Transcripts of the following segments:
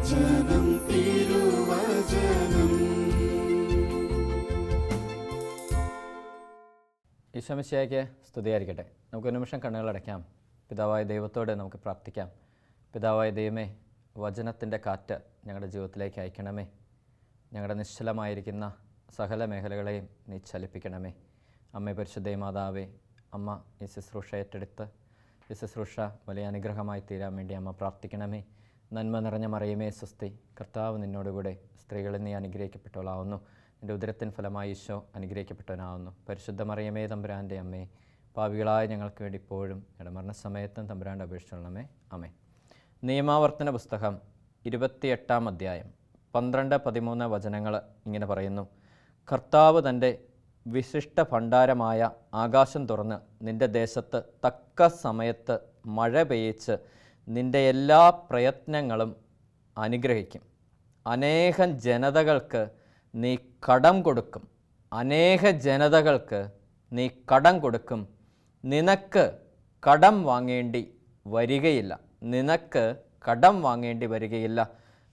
തിരുവചനം തിരുവചനം. ഈശോമിശിഹായ്ക്ക് സ്തുതിയായിരിക്കട്ടെ. നമുക്കൊരു നിമിഷം കണ്ണുകളടയ്ക്കാം. പിതാവായ ദൈവത്തോട് നമുക്ക് പ്രാർത്ഥിക്കാം. പിതാവായ ദൈവമേ, വചനത്തിൻ്റെ കാറ്റ് ഞങ്ങളുടെ ജീവിതത്തിലേക്ക് അയക്കണമേ. ഞങ്ങളുടെ നിശ്ചലമായിരിക്കുന്ന സകല മേഖലകളെയും നീ ചലിപ്പിക്കണമേ. അമ്മേ പരിശുദ്ധ മാതാവേ, അമ്മ ഈ ശുശ്രൂഷ ഏറ്റെടുത്ത് ഈ ശുശ്രൂഷ വലിയ അനുഗ്രഹമായി തീരാൻ വേണ്ടി അമ്മ പ്രാർത്ഥിക്കണമേ. നന്മ നിറഞ്ഞ മറിയമേ സ്വസ്തി, കർത്താവ് നിന്നോടുകൂടെ സ്ത്രീകളിൽ നീ അനുഗ്രഹിക്കപ്പെട്ടവളാവുന്നു. എൻ്റെ ഉദരത്തിൻ ഫലമായി ഈശോ അനുഗ്രഹിക്കപ്പെട്ടവനാവുന്നു. പരിശുദ്ധ മറിയമേ തമ്പുരാൻ്റെ അമ്മേ, പാപികളായ ഞങ്ങൾക്ക് വേണ്ടി ഇപ്പോഴും ഞങ്ങളുടെ മരണസമയത്തും തമ്പുരാൻ്റെ അപേക്ഷിച്ചുള്ളമേ. അമേ. നിയമാവർത്തന പുസ്തകം 28-ാം അധ്യായം 12-13 വചനങ്ങൾ ഇങ്ങനെ പറയുന്നു. കർത്താവ് തൻ്റെ വിശിഷ്ട ഭണ്ഡാരമായ ആകാശം തുറന്ന് നിൻ്റെ ദേശത്ത് തക്ക സമയത്ത് മഴ പെയ്യിച്ച് നിൻ്റെ എല്ലാ പ്രയത്നങ്ങളും അനുഗ്രഹിക്കും. അനേകം ജനതകൾക്ക് നീ കടം കൊടുക്കും. അനേക ജനതകൾക്ക് നീ കടം കൊടുക്കും. നിനക്ക് കടം വാങ്ങേണ്ടി വരികയില്ല. നിനക്ക് കടം വാങ്ങേണ്ടി വരികയില്ല.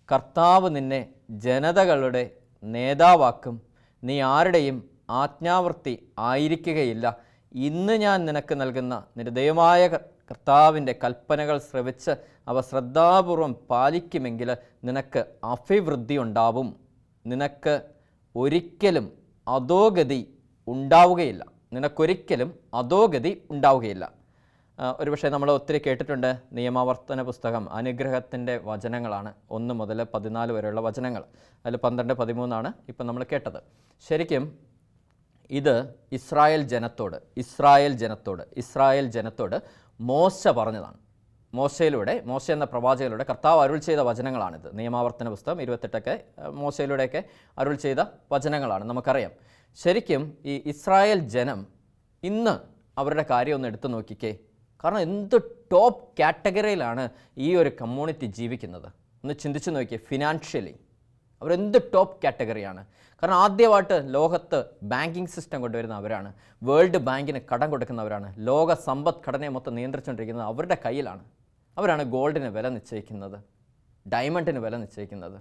കർത്താവ് നിന്നെ ജനതകളുടെ നേതാവാക്കും. നീ ആരുടെയും ആജ്ഞാവൃത്തി ആയിരിക്കുകയില്ല. ഇന്ന് ഞാൻ നിനക്ക് നൽകുന്ന നിന്റെ ദൈവമായ കർത്താവിൻ്റെ കൽപ്പനകൾ ശ്രവിച്ച് അവ ശ്രദ്ധാപൂർവം പാലിക്കുമെങ്കിൽ നിനക്ക് അഭിവൃദ്ധി ഉണ്ടാവും. നിനക്ക് ഒരിക്കലും അധോഗതി ഉണ്ടാവുകയില്ല. നിനക്കൊരിക്കലും അധോഗതി ഉണ്ടാവുകയില്ല. ഒരുപക്ഷെ നമ്മൾ ഒത്തിരി കേട്ടിട്ടുണ്ട്. നിയമാവർത്തന പുസ്തകം അനുഗ്രഹത്തിൻ്റെ വചനങ്ങളാണ്. 1 മുതൽ 14 വരെയുള്ള വചനങ്ങൾ. അതിൽ 12-13 ഇപ്പം നമ്മൾ കേട്ടത്. ശരിക്കും ഇത് ഇസ്രായേൽ ജനത്തോട് മോശ പറഞ്ഞതാണ്. മോശ എന്ന പ്രവാചകയിലൂടെ കർത്താവ് അരുൾ ചെയ്ത വചനങ്ങളാണിത്. നിയമാവർത്തന പുസ്തകം 28 മോശയിലൂടെയൊക്കെ അരുൾ ചെയ്ത വചനങ്ങളാണ്, നമുക്കറിയാം. ശരിക്കും ഈ ഇസ്രായേൽ ജനം ഇന്ന് അവരുടെ കാര്യം ഒന്ന് എടുത്തു നോക്കിക്കേ. കാരണം എന്ത് ടോപ്പ് കാറ്റഗറിയിലാണ് ഈ ഒരു കമ്മ്യൂണിറ്റി ജീവിക്കുന്നത് ഒന്ന് ചിന്തിച്ച് നോക്കിയേ. ഫിനാൻഷ്യലി അവരെന്ത് ടോപ്പ് കാറ്റഗറിയാണ്. കാരണം ആദ്യമായിട്ട് ലോകത്ത് ബാങ്കിങ് സിസ്റ്റം കൊണ്ടുവരുന്ന അവരാണ്. വേൾഡ് ബാങ്കിന് കടം കൊടുക്കുന്നവരാണ്. ലോക സമ്പദ്ഘടനയെ മൊത്തം നിയന്ത്രിച്ചുകൊണ്ടിരിക്കുന്നത് അവരുടെ കയ്യിലാണ്. അവരാണ് ഗോൾഡിന് വില നിശ്ചയിക്കുന്നത്, ഡയമണ്ടിന് വില നിശ്ചയിക്കുന്നത്,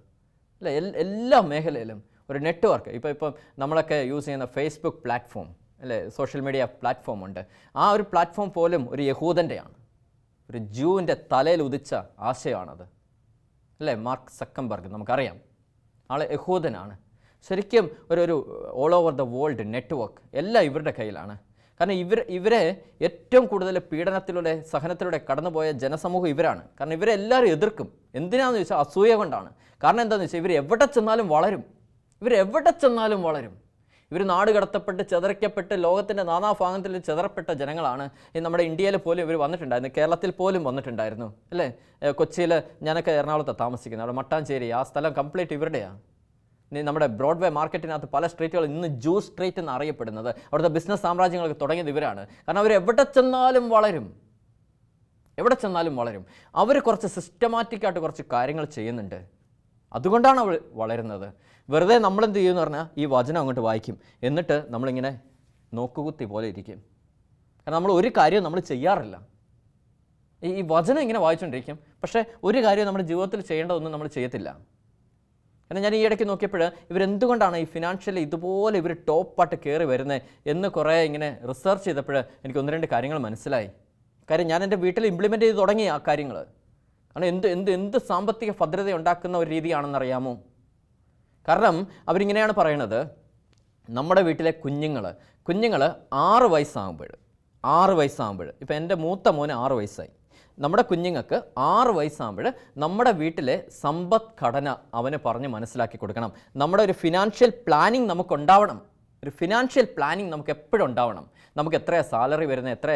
അല്ലേ? എല്ലാ മേഖലയിലും ഒരു നെറ്റ്വർക്ക്. ഇപ്പം നമ്മളൊക്കെ യൂസ് ചെയ്യുന്ന ഫേസ്ബുക്ക് പ്ലാറ്റ്ഫോം, അല്ലേ, സോഷ്യൽ മീഡിയ പ്ലാറ്റ്ഫോം ഉണ്ട്. ആ ഒരു പ്ലാറ്റ്ഫോം പോലും ഒരു യഹൂദൻ്റെയാണ്, ഒരു ജൂവിൻ്റെ തലയിൽ ഉദിച്ച ആശയമാണത്, അല്ലേ? മാർക്ക് സക്കംബർഗ്, നമുക്കറിയാം, ആൾ യഹൂദനാണ്. ശരിക്കും ഒരു all over the world network എല്ലാം ഇവരുടെ കയ്യിലാണ്. കാരണം ഇവരെ ഏറ്റവും കൂടുതൽ പീഡനത്തിലൂടെ സഹനത്തിലൂടെ കടന്നുപോയ ജനസമൂഹം ഇവരാണ്. കാരണം ഇവരെ എല്ലാവരും എതിർക്കും. എന്തിനാണെന്ന് ചോദിച്ചാൽ അസൂയ കൊണ്ടാണ്. കാരണം എന്താണെന്ന് വെച്ചാൽ ഇവർ എവിടെ ചെന്നാലും വളരും. ഇവർ നാട് കടത്തപ്പെട്ട് ചിതറിക്കപ്പെട്ട് ലോകത്തിൻ്റെ നാനാഭാഗത്തിൽ ചിതറപ്പെട്ട ജനങ്ങളാണ്. നമ്മുടെ ഇന്ത്യയിൽ പോലും ഇവർ വന്നിട്ടുണ്ടായിരുന്നു, കേരളത്തിൽ പോലും വന്നിട്ടുണ്ടായിരുന്നു, അല്ലേ? കൊച്ചിയിൽ, ഞാനൊക്കെ എറണാകുളത്താണ് താമസിക്കുന്നത്, അവിടെ മട്ടാഞ്ചേരി, ആ സ്ഥലം കംപ്ലീറ്റ് ഇവരുടെയാണ്. നമ്മുടെ ബ്രോഡ്വേ മാർക്കറ്റിനകത്ത് പല സ്ട്രീറ്റുകൾ ഇന്ന് ജൂ സ്ട്രീറ്റ് എന്ന് അറിയപ്പെടുന്നത്. അവിടുത്തെ ബിസിനസ് സാമ്രാജ്യങ്ങളൊക്കെ തുടങ്ങിയത് ഇവരാണ്. കാരണം അവർ എവിടെ ചെന്നാലും വളരും. അവർ കുറച്ച് സിസ്റ്റമാറ്റിക്കായിട്ട് കുറച്ച് കാര്യങ്ങൾ ചെയ്യുന്നുണ്ട്. അതുകൊണ്ടാണ് അവർ വളരുന്നത്. വെറുതെ നമ്മളെന്ത് ചെയ്യുമെന്ന് പറഞ്ഞാൽ ഈ വചനം അങ്ങോട്ട് വായിക്കും, എന്നിട്ട് നമ്മളിങ്ങനെ നോക്കുകുത്തി പോലെ ഇരിക്കും. കാരണം നമ്മൾ ഒരു കാര്യവും നമ്മൾ ചെയ്യാറില്ല. ഈ വചനം ഇങ്ങനെ വായിച്ചുകൊണ്ടിരിക്കും, പക്ഷേ ഒരു കാര്യം നമ്മുടെ ജീവിതത്തിൽ ചെയ്യേണ്ടതൊന്നും നമ്മൾ ചെയ്യത്തില്ല. കാരണം ഞാൻ ഈ ഇടയ്ക്ക് നോക്കിയപ്പോൾ ഇവരെന്തുകൊണ്ടാണ് ഈ ഫിനാൻഷ്യലി ഇതുപോലെ ഇവർ ടോപ്പായിട്ട് കയറി വരുന്നത് എന്ന് കുറേ ഇങ്ങനെ റിസർച്ച് ചെയ്തപ്പോൾ എനിക്ക് 1-2 കാര്യങ്ങൾ മനസ്സിലായി. കാര്യം ഞാൻ എൻ്റെ വീട്ടിൽ ഇംപ്ലിമെൻ്റ് ചെയ്ത് തുടങ്ങി ആ കാര്യങ്ങൾ. കാരണം എന്ത് സാമ്പത്തിക ഭദ്രത ഉണ്ടാക്കുന്ന ഒരു രീതിയാണെന്നറിയാമോ? കാരണം അവരിങ്ങനെയാണ് പറയണത്. നമ്മുടെ വീട്ടിലെ കുഞ്ഞുങ്ങൾ 6 വയസ്സാകുമ്പോൾ, ഇപ്പം എൻ്റെ മൂത്ത മോന് 6 വയസ്സായി, നമ്മുടെ കുഞ്ഞുങ്ങൾക്ക് 6 വയസ്സാകുമ്പോൾ നമ്മുടെ വീട്ടിലെ സമ്പദ്ഘടന അവന് പറഞ്ഞ് മനസ്സിലാക്കി കൊടുക്കണം. നമ്മുടെ ഒരു ഫിനാൻഷ്യൽ പ്ലാനിങ് നമുക്കുണ്ടാവണം. നമുക്ക് എപ്പോഴും ഉണ്ടാവണം. നമുക്ക് എത്രയാണ് സാലറി വരുന്നത്, എത്ര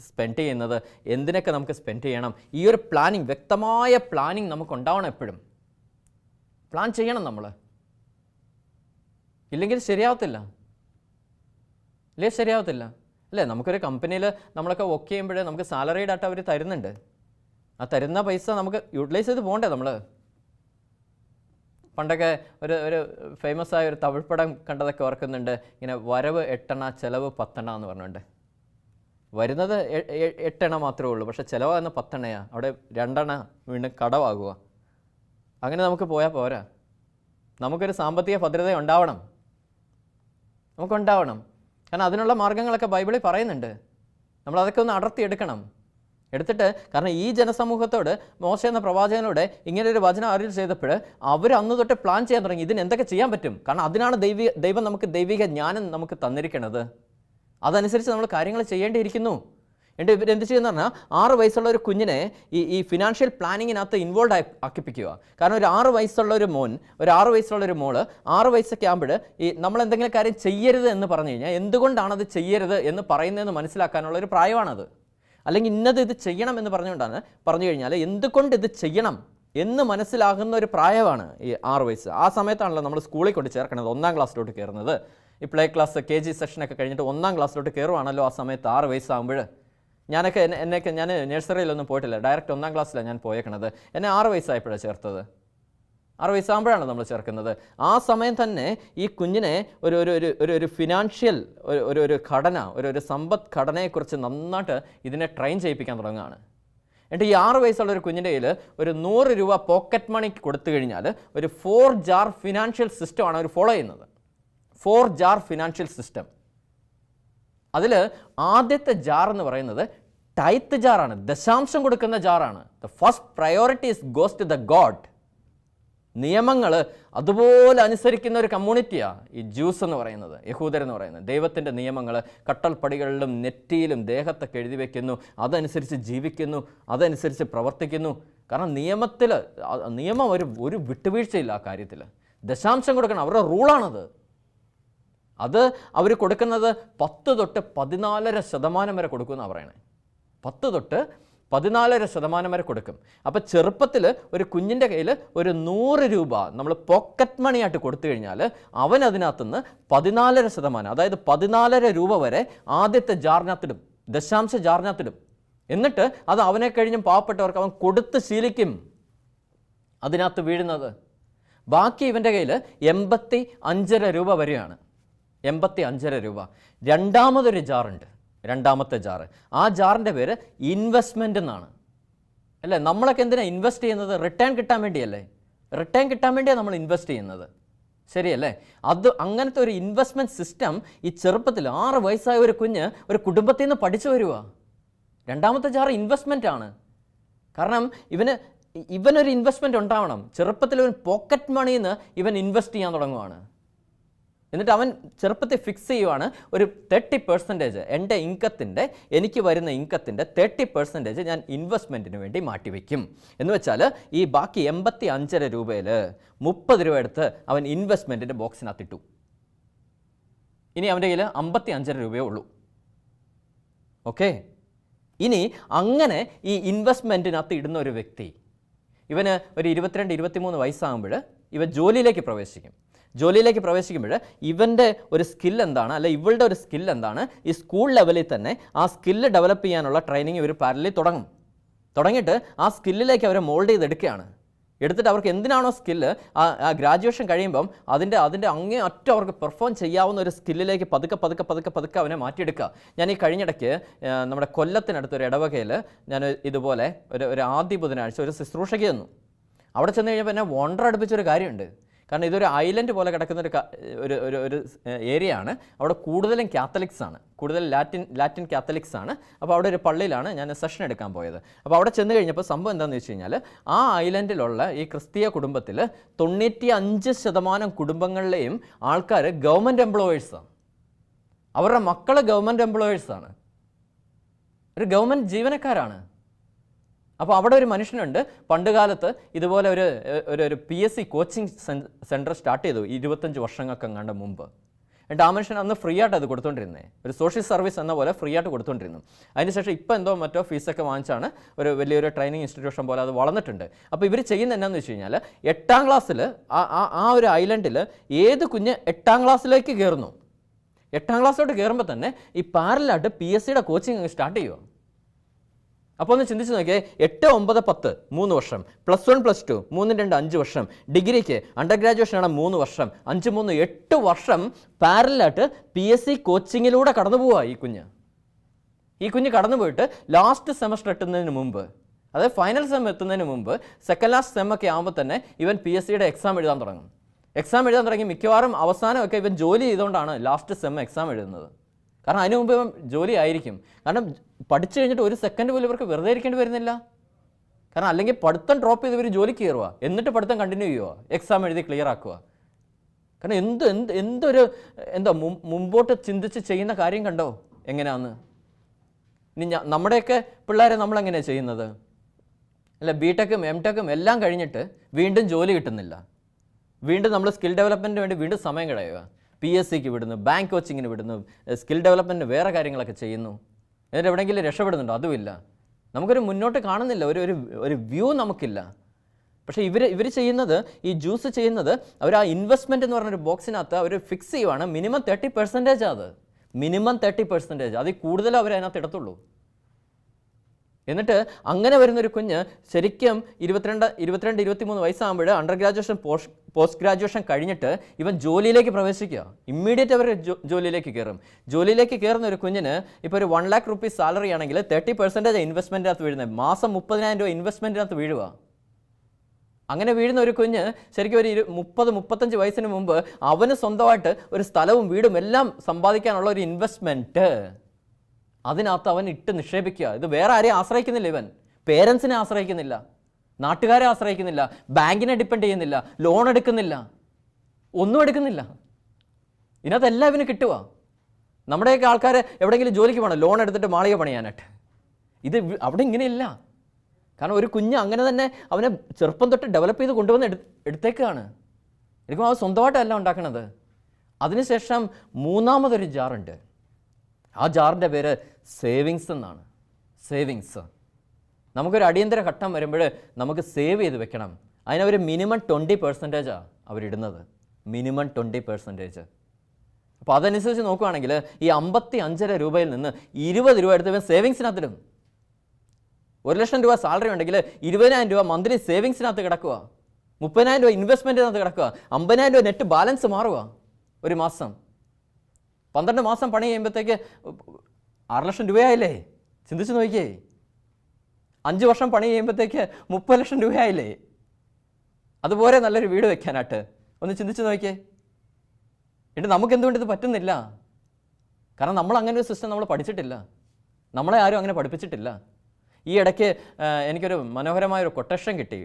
സ്പെൻഡ് ചെയ്യുന്നത്, എന്തിനൊക്കെ നമുക്ക് സ്പെൻഡ് ചെയ്യണം, ഈ ഒരു പ്ലാനിങ്, വ്യക്തമായ പ്ലാനിങ് നമുക്കുണ്ടാവണം. എപ്പോഴും പ്ലാൻ ചെയ്യണം നമ്മൾ. ഇല്ലെങ്കിൽ ശരിയാവത്തില്ല. അല്ലേ? നമുക്കൊരു കമ്പനിയിൽ നമ്മളൊക്കെ വർക്ക് ചെയ്യുമ്പോഴേ നമുക്ക് സാലറി ഡാറ്റ അവർ തരുന്നുണ്ട്. ആ തരുന്ന പൈസ നമുക്ക് യൂട്ടിലൈസ് ചെയ്ത് പോകണ്ടേ നമ്മൾ? പണ്ടൊക്കെ ഒരു ഫേമസ് ആയ ഒരു തമിഴ്പ്പടം കണ്ടതൊക്കെ ഓർക്കുന്നുണ്ട്. ഇങ്ങനെ വരവ് 8 ചിലവ് 10 എന്ന് പറഞ്ഞുകൊണ്ട്. വരുന്നത് 8 മാത്രമേ ഉള്ളൂ, പക്ഷെ ചിലവാകുന്ന 10 അവിടെ 2 വീണ്ടും കടവാകുക. അങ്ങനെ നമുക്ക് പോയാൽ പോരാ. നമുക്കൊരു സാമ്പത്തിക ഭദ്രത ഉണ്ടാവണം, നമുക്കുണ്ടാവണം. കാരണം അതിനുള്ള മാർഗ്ഗങ്ങളൊക്കെ ബൈബിളിൽ പറയുന്നുണ്ട്. നമ്മളതൊക്കെ ഒന്ന് അടർത്തിയെടുക്കണം. എടുത്തിട്ട്, കാരണം ഈ ജനസമൂഹത്തോട് മോശ എന്ന പ്രവാചകനോട് ഇങ്ങനെ ഒരു വചനം അരുളി ചെയ്തപ്പോൾ അവർ അന്ന് തൊട്ട് പ്ലാൻ ചെയ്യാൻ തുടങ്ങി, ഇതിന് എന്തൊക്കെ ചെയ്യാൻ പറ്റും. കാരണം അതിനാണ് ദൈവം നമുക്ക് ദൈവിക ജ്ഞാനം നമുക്ക് തന്നിരിക്കുന്നത്. അതനുസരിച്ച് നമ്മൾ കാര്യങ്ങൾ ചെയ്യേണ്ടിയിരിക്കുന്നു. എന്നിട്ട് ഇവരെന്ത് ചെയ്യുന്ന പറഞ്ഞാൽ 6 വയസ്സുള്ള ഒരു കുഞ്ഞിനെ ഈ ഫിനാൻഷ്യൽ പ്ലാനിങ്ങിനകത്ത് ഇൻവോൾവ് ആക്കിപ്പിക്കുക. കാരണം ഒരു 6 വയസ്സുള്ള ഒരു മോൻ, ഒരു 6 വയസ്സുള്ള ഒരു മോള് 6 വയസ്സൊക്കെ ആകുമ്പോൾ ഈ നമ്മൾ എന്തെങ്കിലും കാര്യം ചെയ്യരുത് എന്ന് പറഞ്ഞു കഴിഞ്ഞാൽ എന്തുകൊണ്ടാണത് ചെയ്യരുത് എന്ന് പറയുന്നതെന്ന് മനസ്സിലാക്കാനുള്ള ഒരു പ്രായമാണത്. അല്ലെങ്കിൽ ഇന്നത് ഇത് ചെയ്യണം എന്ന് പറഞ്ഞു കഴിഞ്ഞാൽ എന്തുകൊണ്ട് ഇത് ചെയ്യണം എന്ന് മനസ്സിലാകുന്ന ഒരു പ്രായമാണ് ഈ 6 വയസ്സ്. ആ സമയത്താണല്ലോ നമ്മൾ സ്കൂളിൽ കൊണ്ട് ചേർക്കുന്നത്, 1ാം ക്ലാസ്സിലോട്ട് കയറുന്നത്. ഈ പ്ലേ ക്ലാസ് KG സെഷനൊക്കെ കഴിഞ്ഞിട്ട് 1ാം ക്ലാസ്സിലോട്ട് കയറുവാണല്ലോ ആ സമയത്ത് 6 വയസ്സാകുമ്പോൾ. ഞാൻ നഴ്സറിയിലൊന്നും പോയിട്ടില്ല, ഡയറക്റ്റ് 1ാം ക്ലാസ്സിലാണ് ഞാൻ പോയേക്കണത്. എന്നെ 6 വയസ്സായപ്പോഴാണ് ചേർത്തത്. 6 വയസ്സാകുമ്പോഴാണ് നമ്മൾ ചേർക്കുന്നത്. ആ സമയം തന്നെ ഈ കുഞ്ഞിനെ ഒരു ഫിനാൻഷ്യൽ ഒരു ഘടന, ഒരു സമ്പദ് ഘടനയെക്കുറിച്ച് നന്നായിട്ട് ഇതിനെ ട്രെയിൻ ചെയ്യിപ്പിക്കാൻ തുടങ്ങുകയാണ്. എന്നിട്ട് ഈ 6 വയസ്സുള്ള ഒരു കുഞ്ഞിൻ്റെ കയ്യിൽ ഒരു 100 രൂപ പോക്കറ്റ് മണി കൊടുത്തു കഴിഞ്ഞാൽ ഒരു 4 ജാർ ഫിനാൻഷ്യൽ സിസ്റ്റമാണ് അവർ ഫോളോ ചെയ്യുന്നത്. 4 ജാർ ഫിനാൻഷ്യൽ സിസ്റ്റം. അതിൽ ആദ്യത്തെ ജാർ എന്ന് പറയുന്നത് ടൈത്ത് ജാറാണ്, ദശാംശം കൊടുക്കുന്ന ജാറാണ്. The first priority is goes to the god. നിയമങ്ങൾ അതുപോലെ അനുസരിക്കുന്ന ഒരു കമ്മ്യൂണിറ്റിയാണ് ഈ ജ്യൂസ് എന്ന് പറയുന്നത്, യഹൂദരെന്ന് പറയുന്നത്. ദൈവത്തിൻ്റെ നിയമങ്ങൾ കട്ടൾപ്പടികളിലും നെറ്റിയിലും ദേഹത്തൊക്കെ എഴുതി വയ്ക്കുന്നു, അതനുസരിച്ച് ജീവിക്കുന്നു, അതനുസരിച്ച് പ്രവർത്തിക്കുന്നു. കാരണം നിയമം ഒരു വിട്ടുവീഴ്ചയില്ല ആ കാര്യത്തിൽ. ദശാംശം കൊടുക്കണം, അവരുടെ റൂളാണത്. അത് അവർ കൊടുക്കുന്നത് 10 തൊട്ട് 14% വരെ കൊടുക്കുമെന്നാണ് പറയണേ. 10 തൊട്ട് 14% വരെ കൊടുക്കും. അപ്പോൾ ചെറുപ്പത്തിൽ ഒരു കുഞ്ഞിൻ്റെ കയ്യിൽ ഒരു 100 രൂപ നമ്മൾ പോക്കറ്റ് മണിയായിട്ട് കൊടുത്തു കഴിഞ്ഞാൽ അവൻ അതിനകത്തുനിന്ന് 14%, അതായത് 14 രൂപ വരെ ആദ്യത്തെ ജാറിനകത്തിടും, ദശാംശ ജാറിനകത്തിടും. എന്നിട്ട് അത് അവനെ കഴിഞ്ഞും പാവപ്പെട്ടവർക്ക് അവൻ കൊടുത്ത് ശീലിക്കും അതിനകത്ത് വീഴുന്നത്. ബാക്കി ഇവൻ്റെ കയ്യിൽ 85.5 രൂപ വരെയാണ്. 85.5 രൂപ. രണ്ടാമതൊരു ജാറുണ്ട്, രണ്ടാമത്തെ ജാറ്. ആ ജാറിൻ്റെ പേര് ഇൻവെസ്റ്റ്മെൻ്റ് എന്നാണ്. അല്ലേ, നമ്മളൊക്കെ എന്തിനാണ് ഇൻവെസ്റ്റ് ചെയ്യുന്നത്? റിട്ടേൺ കിട്ടാൻ വേണ്ടിയല്ലേ? റിട്ടേൺ കിട്ടാൻ വേണ്ടിയാണ് നമ്മൾ ഇൻവെസ്റ്റ് ചെയ്യുന്നത്, ശരിയല്ലേ? അങ്ങനത്തെ ഒരു ഇൻവെസ്റ്റ്മെൻറ്റ് സിസ്റ്റം ഈ ചെറുപ്പത്തിൽ 6 വയസ്സായ ഒരു കുഞ്ഞ് ഒരു കുടുംബത്തിൽ നിന്ന് പഠിച്ചു വരിക. രണ്ടാമത്തെ ജാറ് ഇൻവെസ്റ്റ്മെൻ്റ് ആണ്. കാരണം ഇവനൊരു ഇൻവെസ്റ്റ്മെൻറ്റ് ഉണ്ടാവണം. ചെറുപ്പത്തിൽ ഇവൻ പോക്കറ്റ് മണിയിൽ നിന്ന് ഇവൻ ഇൻവെസ്റ്റ് ചെയ്യാൻ തുടങ്ങുവാണ്. എന്നിട്ട് അവൻ ചെറുപ്പത്തിൽ ഫിക്സ് ചെയ്യുവാണ് ഒരു 30% എൻ്റെ എനിക്ക് വരുന്ന ഇൻകത്തിൻ്റെ 30% ഞാൻ ഇൻവെസ്റ്റ്മെൻറ്റിന് വേണ്ടി മാറ്റിവെക്കും എന്ന് വെച്ചാൽ ഈ ബാക്കി 85.5 രൂപയിൽ 30 രൂപ എടുത്ത് അവൻ ഇൻവെസ്റ്റ്മെൻറ്റിൻ്റെ ബോക്സിനകത്തിട്ടു. ഇനി അവൻ്റെ കയ്യിൽ 55 രൂപയേ ഉള്ളൂ. ഓക്കെ, ഇനി അങ്ങനെ ഈ ഇൻവെസ്റ്റ്മെൻറ്റിനകത്ത് ഇടുന്ന ഒരു വ്യക്തി, ഇവന് ഒരു 22-23 വയസ്സാകുമ്പോൾ ഇവൻ ജോലിയിലേക്ക് പ്രവേശിക്കും. ജോലിയിലേക്ക് പ്രവേശിക്കുമ്പോൾ ഇവൻ്റെ ഒരു സ്കിൽ എന്താണ്, അല്ല ഇവളുടെ ഒരു സ്കിൽ എന്താണ്, ഈ സ്കൂൾ ലെവലിൽ തന്നെ ആ സ്കില്ല് ഡെവലപ്പ് ചെയ്യാനുള്ള ട്രെയിനിങ് ഇവർ പാരലി തുടങ്ങിയിട്ട് ആ സ്കില്ലിലേക്ക് അവരെ മോൾഡ് ചെയ്തെടുക്കുകയാണ്. എടുത്തിട്ട് അവർക്ക് എന്തിനാണോ സ്കില്ല് ആ ഗ്രാജുവേഷൻ കഴിയുമ്പം അതിൻ്റെ അങ്ങേ അറ്റം അവർക്ക് പെർഫോം ചെയ്യാവുന്ന ഒരു സ്കില്ലിലേക്ക് പതുക്കെ അവനെ മാറ്റിയെടുക്കുക. ഞാൻ ഈ കഴിഞ്ഞിടയ്ക്ക് നമ്മുടെ കൊല്ലത്തിനടുത്തൊരു ഇടവകയിൽ ഞാൻ ഇതുപോലെ ഒരു ആദ്യ ബുധനാഴ്ച ഒരു ശുശ്രൂഷയ്ക്ക് ചെന്നു. അവിടെ ചെന്ന് കഴിഞ്ഞപ്പോൾ എന്നെ വണ്ടർ അടുപ്പിച്ചൊരു കാര്യമുണ്ട്. കാരണം ഇതൊരു ഐലൻഡ് പോലെ കിടക്കുന്ന ഒരു ഏരിയ ആണ്. അവിടെ കൂടുതലും കാത്തലിക്സ് ആണ്, കൂടുതൽ ലാറ്റിൻ കാത്തലിക്സ് ആണ്. അപ്പോൾ അവിടെ ഒരു പള്ളിയിലാണ് ഞാൻ സെഷൻ എടുക്കാൻ പോയത്. അപ്പോൾ അവിടെ ചെന്ന് കഴിഞ്ഞപ്പോൾ സംഭവം എന്താണെന്ന് വെച്ച് കഴിഞ്ഞാൽ ആ ഐലൻഡിലുള്ള ഈ ക്രിസ്തീയ കുടുംബത്തിൽ 95% കുടുംബങ്ങളിലെയും ആൾക്കാർ ഗവൺമെൻറ് എംപ്ലോയേഴ്സാണ്. അവരുടെ മക്കൾ ഗവൺമെൻറ് എംപ്ലോയേഴ്സാണ്, ഒരു ഗവൺമെൻറ് ജീവനക്കാരാണ്. അപ്പോൾ അവിടെ ഒരു മനുഷ്യനുണ്ട്, പണ്ട് കാലത്ത് ഇതുപോലെ ഒരു PSC കോച്ചിങ് സെൻറ്റർ സ്റ്റാർട്ട് ചെയ്തു 25 വർഷങ്ങൾക്കെങ്ങാണ്ട് മുമ്പ്. എന്നിട്ട് ആ മനുഷ്യൻ അന്ന് ഫ്രീ ആയിട്ട് അത് കൊടുത്തുകൊണ്ടിരുന്നത്, ഒരു സോഷ്യൽ സർവീസ് എന്ന പോലെ ഫ്രീ ആയിട്ട് കൊടുത്തുകൊണ്ടിരുന്നു. അതിനുശേഷം ഇപ്പോൾ മറ്റോ ഫീസൊക്കെ വാങ്ങിച്ചാണ് ഒരു വലിയൊരു ട്രെയിനിങ് ഇൻസ്റ്റിറ്റ്യൂഷൻ പോലെ അത് വളർന്നിട്ടുണ്ട്. അപ്പോൾ ഇവർ ചെയ്യുന്നത് എന്താണെന്ന് വെച്ച് കഴിഞ്ഞാൽ 8ാം ക്ലാസ്സിൽ ആ ഒരു ഐലൻഡിൽ ഏത് കുഞ്ഞ് 8ാം ക്ലാസ്സിലേക്ക് കയറുന്നു, 8ാം ക്ലാസ്സിലോട്ട് കയറുമ്പോൾ തന്നെ ഈ പാരലായിട്ട് PSCയുടെ കോച്ചിങ് സ്റ്റാർട്ട് ചെയ്യുക. അപ്പോൾ ഒന്ന് ചിന്തിച്ച് നോക്കിയേ, 8, 9, 10 3 വർഷം, +1 +2 3, 2, 5 വർഷം, ഡിഗ്രിക്ക് അണ്ടർ ഗ്രാജുവേഷനാണ് 3 വർഷം, 5, 3, 8 വർഷം പാരലായിട്ട് PSC കോച്ചിങ്ങിലൂടെ കടന്നു പോവുക ഈ കുഞ്ഞ് കടന്നു പോയിട്ട് ലാസ്റ്റ് സെമസ്റ്റർ എത്തുന്നതിന് മുമ്പ് അതായത് ഫൈനൽ സെം എത്തുന്നതിന് മുമ്പ് സെക്കൻഡ് ലാസ്റ്റ് സെം ഒക്കെ ആകുമ്പോൾ തന്നെ ഇവൻ PSCയുടെ എക്സാം എഴുതാൻ തുടങ്ങും. എക്സാം എഴുതാൻ തുടങ്ങി മിക്കവാറും അവസാനമൊക്കെ ഇവൻ ജോലി ചെയ്തുകൊണ്ടാണ് ലാസ്റ്റ് സെം എക്സാം എഴുതുന്നത്. കാരണം അതിനു മുമ്പ് ഇവൻ ജോലി ആയിരിക്കും. കാരണം പഠിച്ചു കഴിഞ്ഞിട്ട് ഒരു സെക്കൻഡ് പോലും ഇവർക്ക് വെറുതെ ഇരിക്കേണ്ടി വരുന്നില്ല. കാരണം അല്ലെങ്കിൽ പഠിത്തം ഡ്രോപ്പ് ചെയ്ത് ഇവർ ജോലിക്ക് കയറുക, എന്നിട്ട് പഠിത്തം കണ്ടിന്യൂ ചെയ്യുക, എക്സാം എഴുതി ക്ലിയർ ആക്കുക. കാരണം എന്തൊരു മുമ്പോട്ട് ചിന്തിച്ച് ചെയ്യുന്ന കാര്യം കണ്ടോ എങ്ങനെയാന്ന്. ഇനി നമ്മുടെയൊക്കെ പിള്ളേരെ നമ്മളെങ്ങനെയാണ് ചെയ്യുന്നത്? അല്ല, BTechും MTechും എല്ലാം കഴിഞ്ഞിട്ട് വീണ്ടും ജോലി കിട്ടുന്നില്ല. വീണ്ടും നമ്മൾ സ്കിൽ ഡെവലപ്മെൻറ്റിന് വേണ്ടി വീണ്ടും സമയം കളയുക. PSCക്ക് വിടുന്നു, ബാങ്ക് കോച്ചിങ്ങിന് വിടുന്നു, സ്കിൽ ഡെവലപ്മെൻറ്റിന് വേറെ കാര്യങ്ങളൊക്കെ ചെയ്യുന്നു. എന്നിട്ട് എവിടെയെങ്കിലും രക്ഷപ്പെടുന്നുണ്ടോ? അതുമില്ല. നമുക്കൊരു മുന്നോട്ട് കാണുന്നില്ല, ഒരു വ്യൂ നമുക്കില്ല. പക്ഷേ ഇവർ ചെയ്യുന്നത്, ഈ ജ്യൂസ് ചെയ്യുന്നത്, അവർ ആ ഇൻവെസ്റ്റ്മെൻറ്റ് എന്ന് പറഞ്ഞൊരു ബോക്സിനകത്ത് അവർ ഫിക്സ് ചെയ്യുവാണ്. മിനിമം 30% അത്, മിനിമം 30%. അതിൽ കൂടുതൽ അവർ അതിനകത്ത് ഇടത്തുള്ളൂ. എന്നിട്ട് അങ്ങനെ വരുന്നൊരു കുഞ്ഞ് ശരിക്കും 22-23 വയസ്സാകുമ്പോൾ അണ്ടർ ഗ്രാജുവേഷൻ പോസ്റ്റ് ഗ്രാജുവേഷൻ കഴിഞ്ഞിട്ട് ഇവൻ ജോലിയിലേക്ക് പ്രവേശിക്കുക. ഇമ്മീഡിയറ്റ് അവർ ജോലിയിലേക്ക് കയറും. ജോലിയിലേക്ക് കയറുന്ന ഒരു കുഞ്ഞിന് ഇപ്പോൾ ഒരു 1 lakh rupees സാലറി ആണെങ്കിൽ 30% ഇൻവെസ്റ്റ്മെൻറ്റിനകത്ത് വീഴുന്നത്. മാസം 30,000 രൂപ ഇൻവെസ്റ്റ്മെൻറ്റിനകത്ത് വീഴുക. അങ്ങനെ വീഴുന്ന ഒരു കുഞ്ഞ് ശരിക്കും ഒരു 30-35 വയസ്സിന് മുമ്പ് അവന് സ്വന്തമായിട്ട് ഒരു സ്ഥലവും വീടും എല്ലാം സമ്പാദിക്കാനുള്ള ഒരു ഇൻവെസ്റ്റ്മെൻറ്റ് അതിനകത്ത് അവൻ ഇട്ട് നിക്ഷേപിക്കുക. ഇത് വേറെ ആരെയും ആശ്രയിക്കുന്നില്ല. ഇവൻ പേരൻസിനെ ആശ്രയിക്കുന്നില്ല, നാട്ടുകാരെ ആശ്രയിക്കുന്നില്ല, ബാങ്കിനെ ഡിപ്പെൻഡ് ചെയ്യുന്നില്ല, ലോൺ എടുക്കുന്നില്ല, ഒന്നും എടുക്കുന്നില്ല. ഇതിനകത്തെല്ലാം ഇവന് കിട്ടുക. നമ്മുടെയൊക്കെ ആൾക്കാർ എവിടെയെങ്കിലും ജോലിക്ക് പോകണം ലോൺ എടുത്തിട്ട് മാളിക പണിയാനായിട്ട്. ഇത് അവിടെ ഇങ്ങനെയില്ല. കാരണം ഒരു കുഞ്ഞ് അങ്ങനെ തന്നെ അവനെ ചെറുപ്പം തൊട്ട് ഡെവലപ്പ് ചെയ്ത് കൊണ്ടുവന്ന് എടുത്തേക്കാണ്. എനിക്കും അവൻ സ്വന്തമായിട്ടല്ല ഉണ്ടാക്കണത്. അതിനുശേഷം മൂന്നാമതൊരു ജാറുണ്ട്. ആ ജാറിൻ്റെ പേര് സേവിങ്സ് എന്നാണ്. സേവിങ്സ്. നമുക്കൊരു അടിയന്തര ഘട്ടം വരുമ്പോൾ നമുക്ക് സേവ് ചെയ്ത് വെക്കണം. അതിനവർ മിനിമം 20% അവരിടുന്നത്. മിനിമം 20%. അപ്പോൾ അതനുസരിച്ച് നോക്കുകയാണെങ്കിൽ ഈ 55,500 രൂപയിൽ നിന്ന് 20 രൂപ എടുത്ത് സേവിങ്സിനകത്തിടും. 1,00,000 രൂപ സാലറി ഉണ്ടെങ്കിൽ 20,000 രൂപ മന്ത്ലി സേവിങ്സിനകത്ത് കിടക്കുക, 30,000 രൂപ ഇൻവെസ്റ്റ്മെൻറ്റിനകത്ത് കിടക്കുക, 50,000 രൂപ നെറ്റ് ബാലൻസ് മാറുക. ഒരു മാസം 12 മാസം പണി ചെയ്യുമ്പോഴത്തേക്ക് 6,00,000 രൂപയായില്ലേ? ചിന്തിച്ച് നോക്കിയേ. 5 വർഷം പണി ചെയ്യുമ്പോഴത്തേക്ക് 30,00,000 രൂപയായില്ലേ? അതുപോലെ നല്ലൊരു വീട് വെക്കാനായിട്ട് ഒന്ന് ചിന്തിച്ച് നോക്കിയേ. എന്നിട്ട് നമുക്ക് എന്തുകൊണ്ട് ഇത് പറ്റുന്നില്ല? കാരണം നമ്മൾ അങ്ങനെ ഒരു സിസ്റ്റം നമ്മൾ പഠിച്ചിട്ടില്ല. നമ്മളെ ആരും അങ്ങനെ പഠിപ്പിച്ചിട്ടില്ല. ഈ ഇടയ്ക്ക് എനിക്കൊരു മനോഹരമായൊരു കൊട്ടേഷൻ കിട്ടി